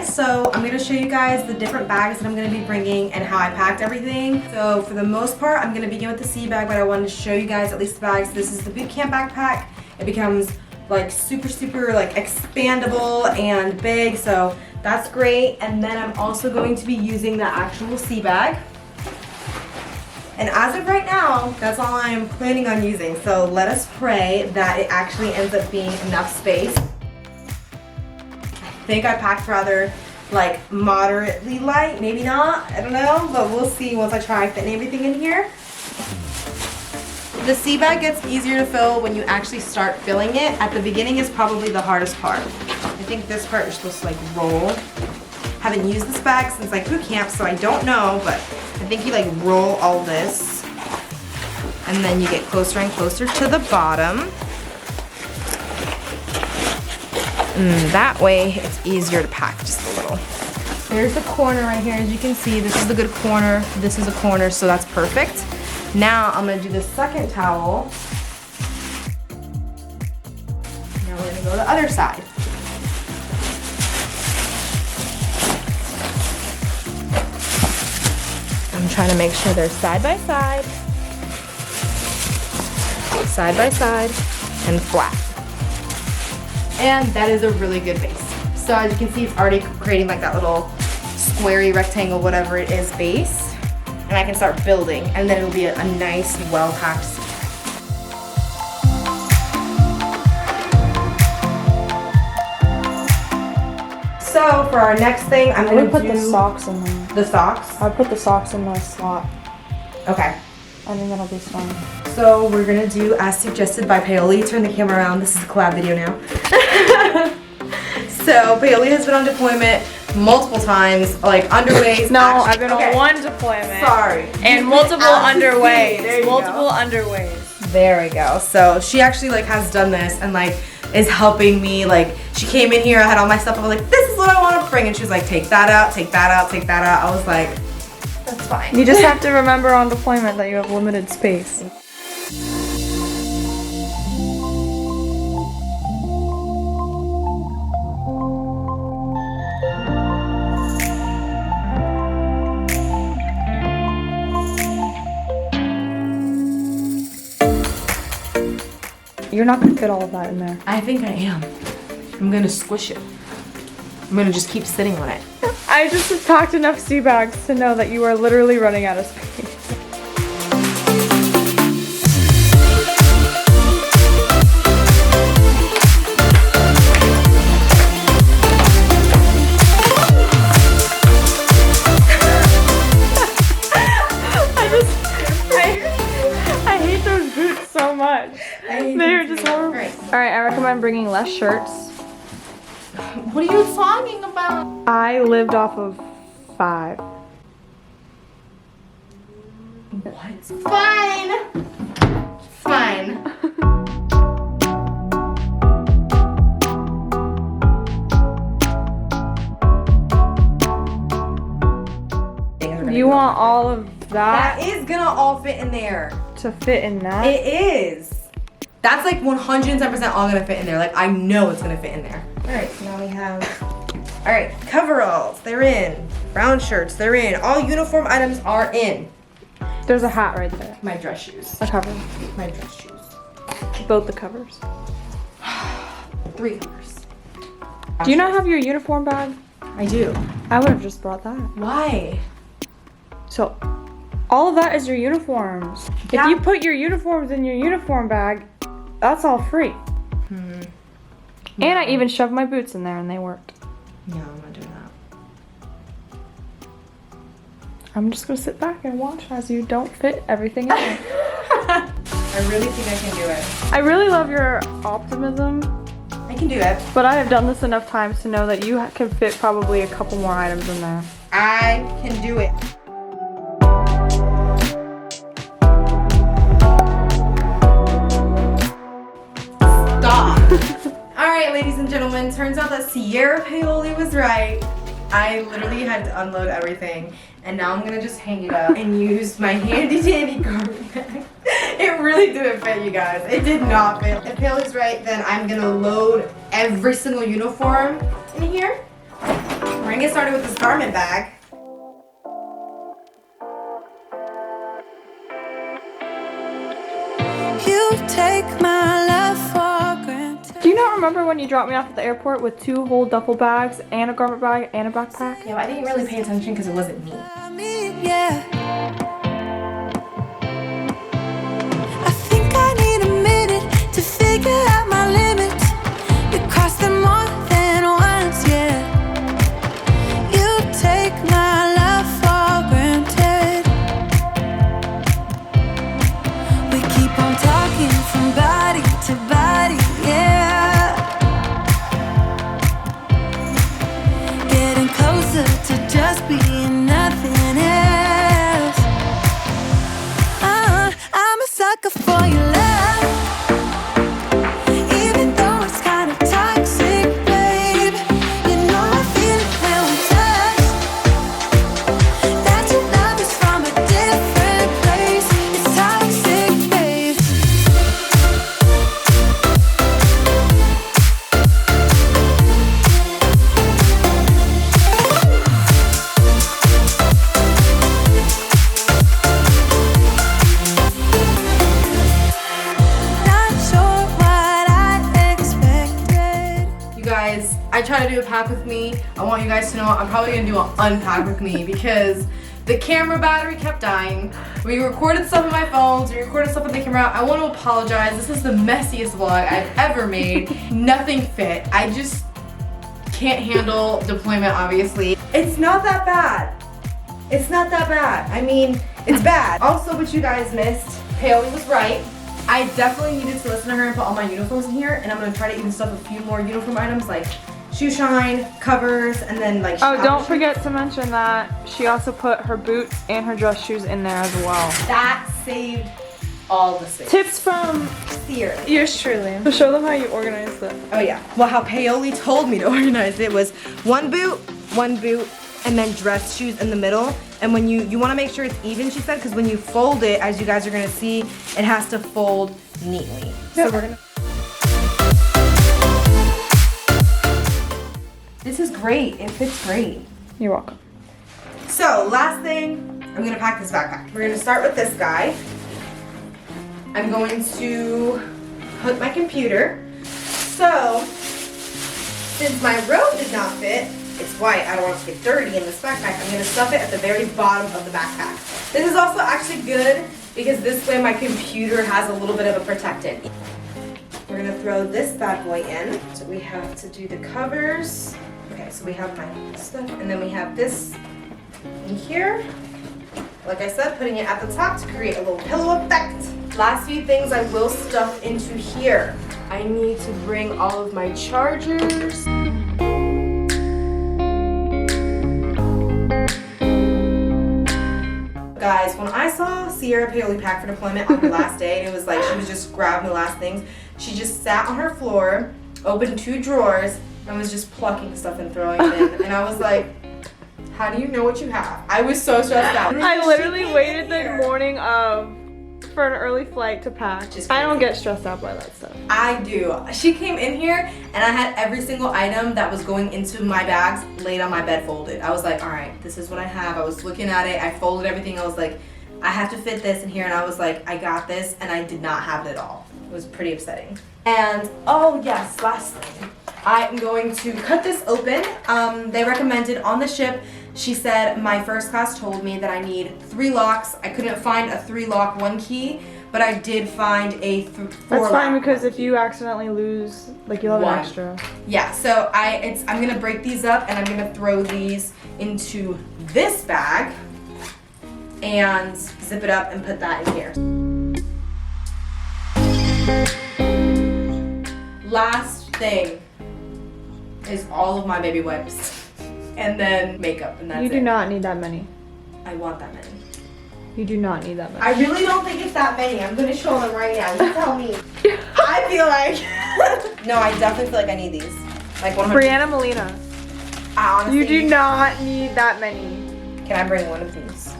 guys, so I'm going to show you guys the different bags that I'm going to be bringing and how I packed everything. So for the most part, I'm going to begin with the sea bag, but I wanted to show you guys at least the bags. This is the boot camp backpack. It becomes like super like expandable and big, so that's great. And then I'm also going to be using the actual sea bag. And as of right now, that's all I'm planning on using. So let us pray that it actually ends up being enough space. I think I packed rather like moderately light, maybe not, I don't know, but we'll see once I try fitting everything in here. The sea bag gets easier to fill when you actually start filling it. At the beginning is probably the hardest part. I think this part you're supposed to like roll. Haven't used this bag since like boot camp, so I don't know, but I think you like roll all this and then you get closer and closer to the bottom. That way it's easier to pack just a little. There's the corner right here. As you can see, this is a good corner. This is a corner, so that's perfect. Now I'm gonna do the second towel. Now we're gonna go to the other side. I'm trying to make sure they're side by side, and flat. And that is a really good base. So as you can see, it's already creating like that little squarey rectangle, whatever it is, base. And I can start building, and then it'll be a nice, well-packed sea bag. So for our next thing, I'm gonna put the socks in there. The socks? I put the socks in the slot. Okay. I think that'll be fun. So we're gonna do as suggested by Paoli. Turn the camera around. This is a collab video now. So Paoli has been on deployment multiple times, like underways. No, actually, I've been on one deployment. Sorry. And multiple underways. Multiple underways. There we go. So she actually like has done this and like is helping me. Like she came in here, I had all my stuff. I was like, this is what I want to bring, and she was like, take that out, take that out, take that out. I was like, that's fine. You just have to remember on deployment that you have limited space. You're not gonna fit all of that in there. I think I am. I'm gonna squish it. I'm gonna just keep sitting on it. I just have packed enough sea bags to know that you are literally running out of space. I hate those boots so much. They're just horrible. Alright, I recommend bringing less shirts. What are you talking about? I lived off of 5. What? Fine. Fine. You want all of that? That is gonna all fit in there. To fit in that? It is. That's like 110% all gonna fit in there. Like I know it's gonna fit in there. All right, so now we have, all right, coveralls, they're in. Brown shirts, they're in. All uniform items are in. There's a hat right there. My dress shoes. A cover. My dress shoes. Both the covers. 3 covers. Do you not have your uniform bag? I do. I would have just brought that. Why? So, all of that is your uniforms. Yeah. If you put your uniforms in your uniform bag, that's all free. And I even shoved my boots in there and they worked. No, I'm not doing that. I'm just gonna sit back and watch as you don't fit everything in there. I really think I can do it. I really love your optimism, I can do it. but I have done this enough times to know that you can fit probably a couple more items in there. I can do it. Stop. All right, ladies and gentlemen, turns out that Sierra Paoli was right. I literally had to unload everything, and now I'm gonna just hang it up and use my handy dandy carpet bag. It really didn't fit, you guys. It did not fit. If Paoli's right, then I'm gonna load every single uniform in here. gonna get started with this garment bag. You take my love for granted. Do you not remember when you dropped me off at the airport with 2 whole duffel bags and a garment bag and a backpack? Yeah, but I didn't really pay attention because it wasn't me. Yeah. I think I need a minute to figure out my limits. You cross them more than once, yeah. You take my love for granted. We keep on talking from body to body, yeah. Getting closer to just being nothing else. I'm a sucker for your love, even though it's kind of toxic, babe. You know I feel it when we touch. That your love is from a different place. It's toxic, babe. Not sure what I expected. You guys, I try to do a pack with me. I want you guys to know I'm probably gonna do an unpack with me because the camera battery kept dying. We recorded stuff on my phones, we recorded stuff on the camera. I want to apologize. This is the messiest vlog I've ever made. Nothing fit. I just can't handle deployment, obviously. It's not that bad. It's not that bad. I mean, it's bad. Also, what you guys missed, Paoli was right. I definitely needed to listen to her and put all my uniforms in here, and I'm gonna try to even stuff a few more uniform items like shoe shine, covers, and then like Oh, shower don't shoes. forget to mention that she also put her boots and her dress shoes in there as well. That saved all the space. Tips from Here. yours truly. So show them how you organize it. Oh yeah. Well, how Paoli told me to organize it was one boot, and then dress shoes in the middle. And when you want to make sure it's even, she said, because when you fold it, as you guys are gonna see, it has to fold neatly. So we're gonna. This is great. It fits great. You're welcome. So last thing, I'm gonna pack this backpack. We're gonna start with this guy. I'm going to put my computer. So, since my robe did not fit, it's white, I don't want it to get dirty in this backpack, I'm gonna stuff it at the very bottom of the backpack. This is also actually good because this way my computer has a little bit of a protectant. We're gonna throw this bad boy in. So we have to do the covers. Okay, so we have my stuff, and then we have this in here. Like I said, putting it at the top to create a little pillow effect. Last few things I will stuff into here. I need to bring all of my chargers. Guys, when I saw Sierra Paoli pack for deployment on her last day, and it was like she was just grabbing the last things, she just sat on her floor, opened 2 drawers, and was just plucking stuff and throwing it in. And I was like, how do you know what you have? I was so stressed out. I literally waited the morning of for an early flight to pack. I don't get stressed out by that stuff. I do. She came in here and I had every single item that was going into my bags laid on my bed folded. I was like, all right, this is what I have. I was looking at it. I folded everything. I was like, I have to fit this in here. And I was like, I got this. And I did not have it at all. It was pretty upsetting. And oh yes, last thing. I'm going to cut this open. They recommended on the ship, she said my first class told me that I need 3 locks. I couldn't find a 3-lock 1 key, but I did find a 4-lock. That's fine because if you accidentally lose, like you'll have One. an extra. Yeah, so I'm gonna break these up and I'm gonna throw these into this bag and zip it up and put that in here. Last thing is all of my baby wipes and then makeup, and that's it. You do not need that many. I want that many. You do not need that many. I really don't think it's that many. I'm gonna show them right now. You tell me. I feel like no, I definitely feel like I need these. Like 100. Bryanna Molina. I honestly, You do not need that many. Can I bring one of these?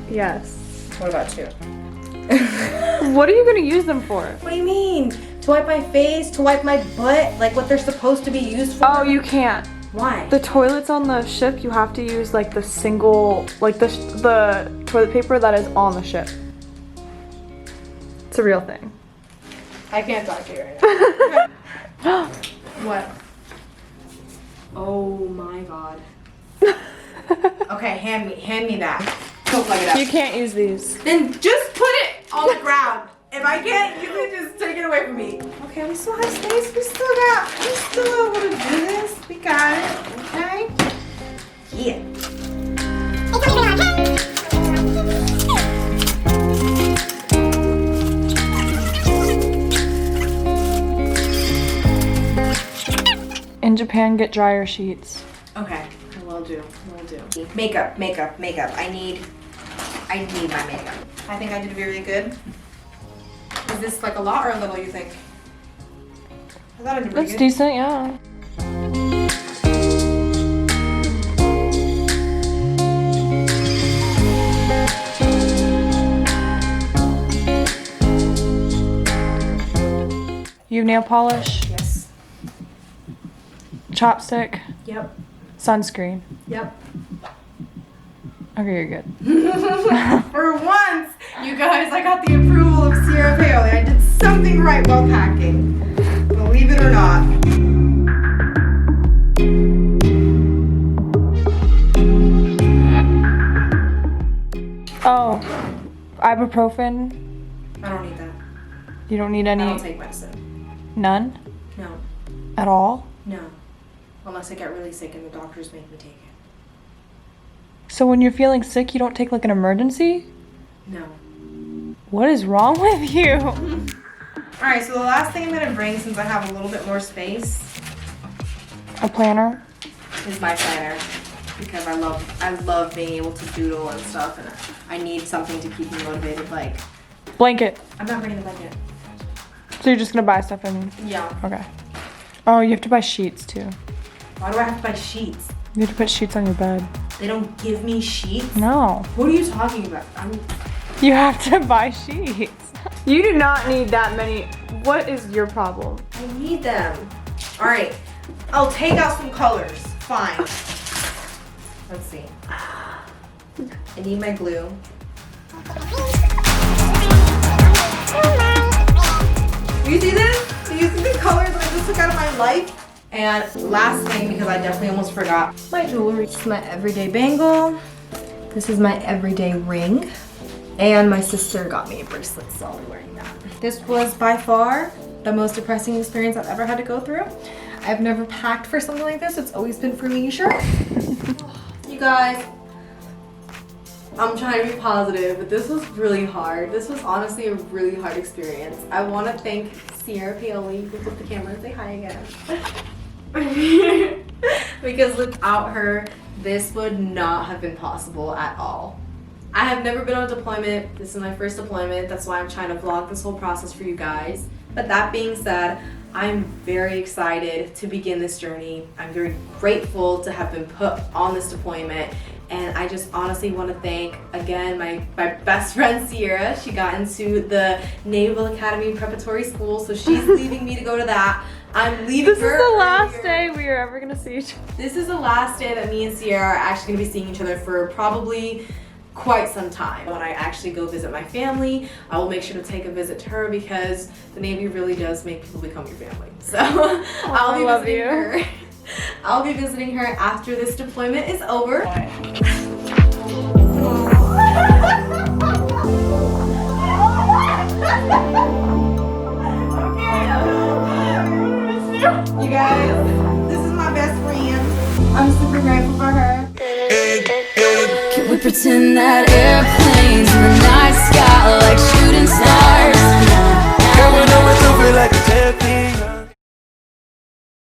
Yes. What about 2? What are you gonna use them for? What do you mean? To wipe my face, to wipe my butt, like what they're supposed to be used for? Oh, you can't. Why? The toilets on the ship, you have to use like the single, like the toilet paper that is on the ship. It's a real thing. I can't talk to you right now. What? Oh my god. Okay, hand me that. Don't plug it up. You can't use these. Then just put it on the ground. If I can't, you can just take it away from me. Okay, we still have space. We're still able to do this. We got it. Okay. Yeah. In Japan, get dryer sheets. Okay, I will do. Makeup. I need my makeup. I think I did very good. Is this like a lot or a little, you think? I thought I did pretty That's good. decent, yeah. You have nail polish, Yes. chopstick, Yep. sunscreen. Yep. Okay, you're good. For once, you guys, I got the approval of Sierra Paoli. I did something right while packing. Believe it or not. Oh, ibuprofen. I don't need that. You don't need I any. don't take medicine. None No. at all. No. Unless I get really sick and the doctors make me take it. So when you're feeling sick, you don't take like an emergency? No. What is wrong with you? Alright, so the last thing I'm going to bring, since I have a little bit more space, A planner. is my planner. Because I love being able to doodle and stuff, and I need something to keep me motivated. Like, Blanket. I'm not bringing the blanket. So you're just gonna buy stuff and Yeah. okay. Oh, you have to buy sheets too. Why do I have to buy sheets? You have to put sheets on your bed. They don't give me sheets? No. What are you talking about? You have to buy sheets. You do not need that many. What is your problem? I need them. Alright, I'll take out some colors. Fine. Let's see. I need my glue. Do you see this? Do you see the colors that I just took out of my life? And last thing, because I definitely almost forgot, my jewelry. This is my everyday bangle. This is my everyday ring. And my sister got me a bracelet, so I'll be wearing that. This was by far the most depressing experience I've ever had to go through. I've never packed for something like this. It's always been for leisure. You guys, I'm trying to be positive, but this was really hard. This was honestly a really hard experience. I want to thank Sierra Paoli. You can flip the camera and say hi again. Because without her, this would not have been possible at all. I have never been on a deployment. This is my first deployment. That's why I'm trying to vlog this whole process for you guys. But that being said, I'm very excited to begin this journey. I'm very grateful to have been put on this deployment. And I just honestly want to thank, again, my best friend Sierra. She got into the Naval Academy Preparatory School, so she's leaving me to go to that. I'm leaving This her is the last earlier. day we are ever gonna see each other. This is the last day that me and Sierra are actually gonna be seeing each other for probably quite some time. When I actually go visit my family, I will make sure to take a visit to her because the Navy really does make people become your family. So I'll be visiting her. I'll be visiting her after this deployment is over. You guys, this is my best friend. I'm super grateful for her. Can we pretend that airplanes in the night sky like